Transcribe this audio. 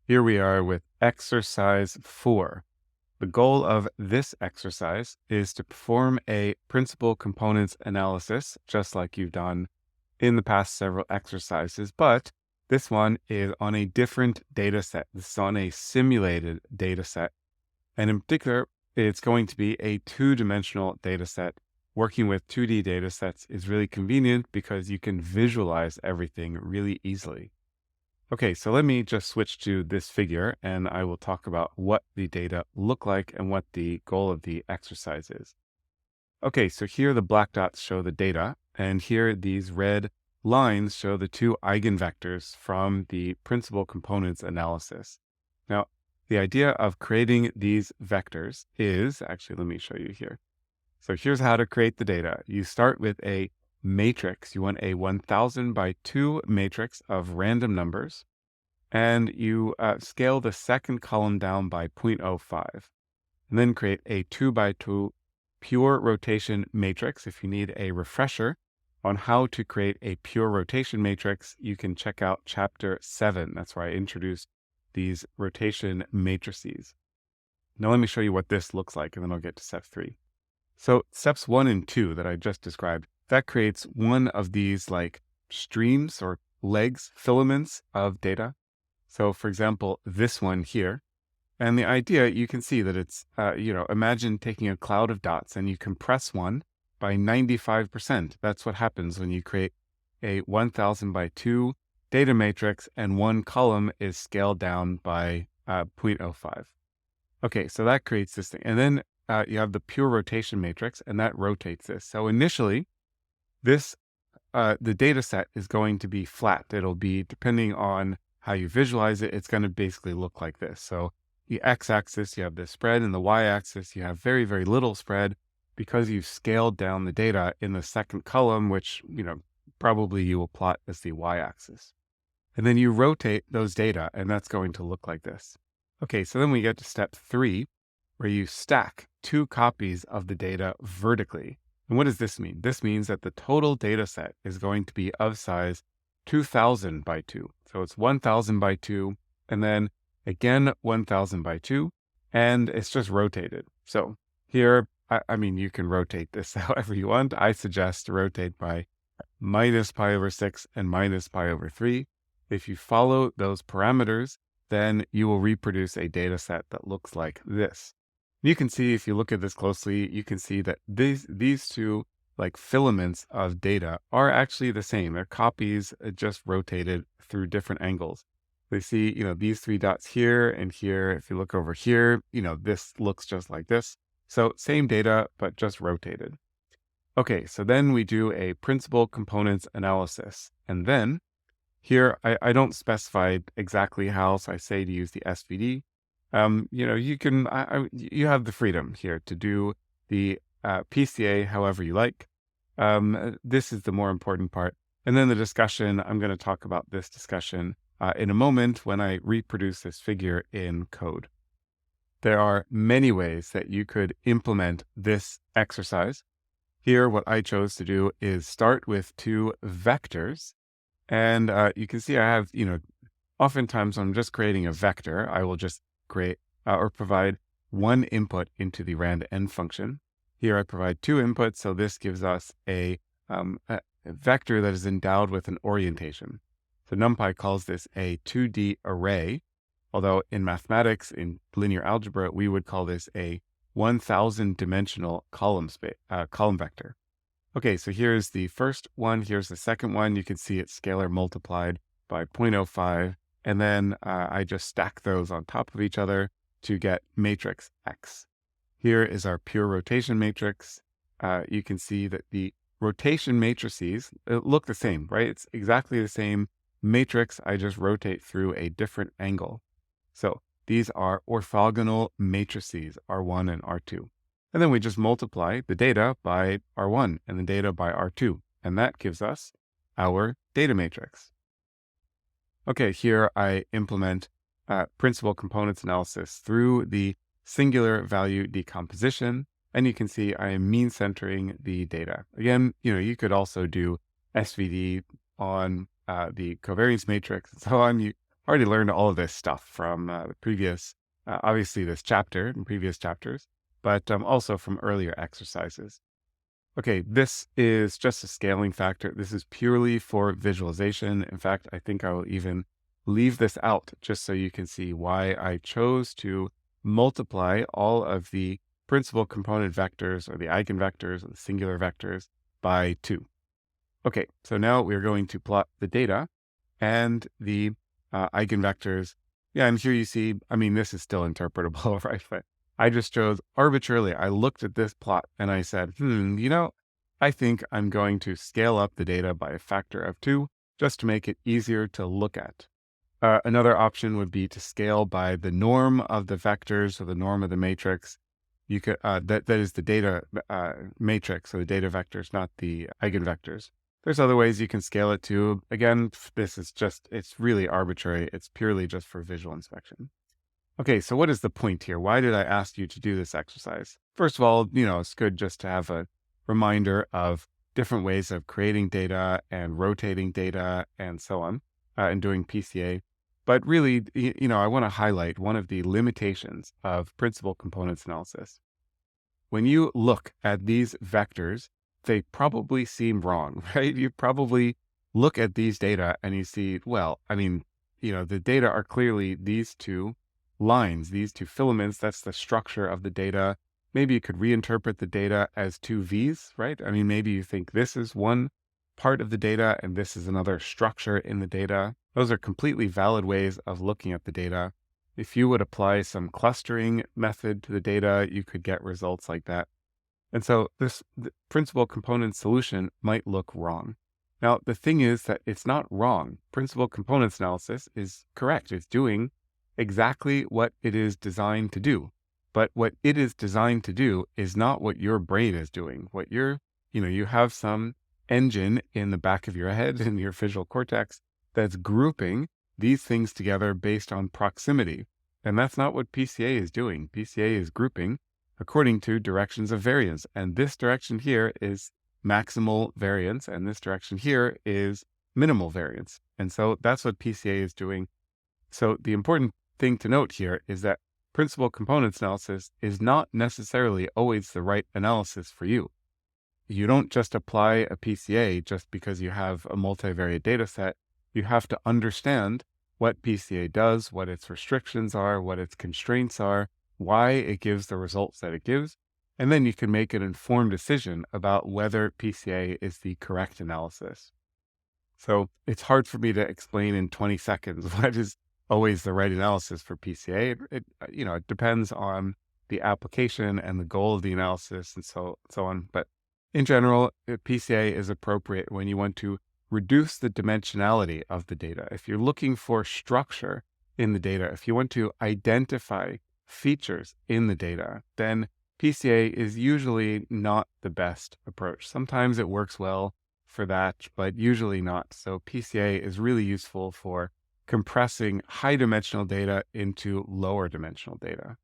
Here we are with exercise 4. The goal of this exercise is to perform a principal components analysis, just like you've done in the past several exercises, but this one is on a different data set. This is on a simulated data set. And in particular, it's going to be a two-dimensional data set. Working with 2D data sets is really convenient because you can visualize everything really easily. Okay, so let me just switch to this figure and I will talk about what the data look like and what the goal of the exercise is. Okay, so here the black dots show the data, and here these red lines show the two eigenvectors from the principal components analysis. Now, the idea of creating these vectors is, actually, let me show you here. So here's how to create the data. You start with a matrix. You want a 1000 by 2 matrix of random numbers, and you scale the second column down by 0.05, and then create a 2 by 2 pure rotation matrix. If you need a refresher on how to create a pure rotation matrix, you can check out chapter 7. That's where I introduced these rotation matrices. Now let me show you what this looks like, and then I'll get to step 3. So steps 1 and 2 that I just described, that creates one of these like streams or legs, filaments of data. So for example, this one here, and the idea, you can see that it's, imagine taking a cloud of dots and you compress one by 95%. That's what happens when you create a 1000 by 2 data matrix and one column is scaled down by 0.05. Okay, so that creates this thing. And then you have the pure rotation matrix, and that rotates this. So initially, this the data set is going to be flat. It'll be, depending on how you visualize it, it's going to basically look like this. So the x-axis, you have the spread, and the y-axis, you have very, very little spread because you've scaled down the data in the second column, which, probably you will plot as the y-axis. And then you rotate those data, and that's going to look like this. Okay, so then we get to step 3, where you stack 2 copies of the data vertically. And what does this mean? This means that the total data set is going to be of size 2000 by 2. So it's 1000 by 2, and then again 1000 by 2, and it's just rotated. So here, I mean, you can rotate this however you want. I suggest to rotate by minus pi over 6 and minus pi over 3. If you follow those parameters, then you will reproduce a data set that looks like this. You can see, if you look at this closely, you can see that these two like filaments of data are actually the same. They're copies just rotated through different angles. They see, these 3 dots here and here. If you look over here, this looks just like this. So same data, but just rotated. Okay, so then we do a principal components analysis. And then here, I don't specify exactly how, so I say to use the SVD. You can, you have the freedom here to do the PCA however you like. This is the more important part. And then the discussion, I'm going to talk about this discussion in a moment when I reproduce this figure in code. There are many ways that you could implement this exercise. Here, what I chose to do is start with 2 vectors. And you can see I have, oftentimes when I'm just creating a vector, I will just create or provide one input into the rand_n function. Here I provide 2 inputs, so this gives us a vector that is endowed with an orientation. So NumPy calls this a 2D array, although in mathematics, in linear algebra, we would call this a 1000 dimensional column vector. Okay, so here's the first one, here's the second one. You can see it's scalar multiplied by 0.05, and then I just stack those on top of each other to get matrix X. Here is our pure rotation matrix. You can see that the rotation matrices look the same, right? It's exactly the same matrix. I just rotate through a different angle. So these are orthogonal matrices, R1 and R2. And then we just multiply the data by R1 and the data by R2. And that gives us our data matrix. Okay, here I implement principal components analysis through the singular value decomposition. And you can see I am mean centering the data. Again, you could also do SVD on the covariance matrix and so on. already learned all of this stuff from the previous, obviously this chapter and previous chapters, but also from earlier exercises. Okay, this is just a scaling factor. This is purely for visualization. In fact, I think I will even leave this out just so you can see why I chose to multiply all of the principal component vectors or the eigenvectors or the singular vectors by 2. Okay, so now we're going to plot the data and the eigenvectors. Yeah, and here you see, I mean, this is still interpretable, right? But I just chose arbitrarily. I looked at this plot and I said, I think I'm going to scale up the data by a factor of 2 just to make it easier to look at. Another option would be to scale by the norm of the vectors or the norm of the matrix. You could that is the data matrix, so the data vectors, not the eigenvectors. There's other ways you can scale it too. Again, this is just, it's really arbitrary. It's purely just for visual inspection. Okay, so what is the point here? Why did I ask you to do this exercise? First of all, it's good just to have a reminder of different ways of creating data and rotating data and so on, and doing PCA. But really, I want to highlight one of the limitations of principal components analysis. When you look at these vectors, they probably seem wrong, right? You probably look at these data and you see, well, I mean, the data are clearly these two lines, these two filaments. That's the structure of the data. Maybe you could reinterpret the data as two V's, right? I mean, maybe you think this is one part of the data and this is another structure in the data. Those are completely valid ways of looking at the data. If you would apply some clustering method to the data, you could get results like that. And so the principal component solution might look wrong. Now, the thing is that it's not wrong. Principal components analysis is correct. It's doing exactly what it is designed to do. But what it is designed to do is not what your brain is doing. What you have some engine in the back of your head, in your visual cortex, that's grouping these things together based on proximity. And that's not what PCA is doing. PCA is grouping according to directions of variance. And this direction here is maximal variance, and this direction here is minimal variance. And so that's what PCA is doing. So the important thing to note here is that principal components analysis is not necessarily always the right analysis for you. You don't just apply a PCA just because you have a multivariate data set. You have to understand what PCA does, what its restrictions are, what its constraints are, why it gives the results that it gives, and then you can make an informed decision about whether PCA is the correct analysis. So it's hard for me to explain in 20 seconds what is always the right analysis for PCA. It depends on the application and the goal of the analysis and so on. But in general, PCA is appropriate when you want to reduce the dimensionality of the data. If you're looking for structure in the data, if you want to identify features in the data, then PCA is usually not the best approach. Sometimes it works well for that, but usually not. So PCA is really useful for compressing high dimensional data into lower dimensional data.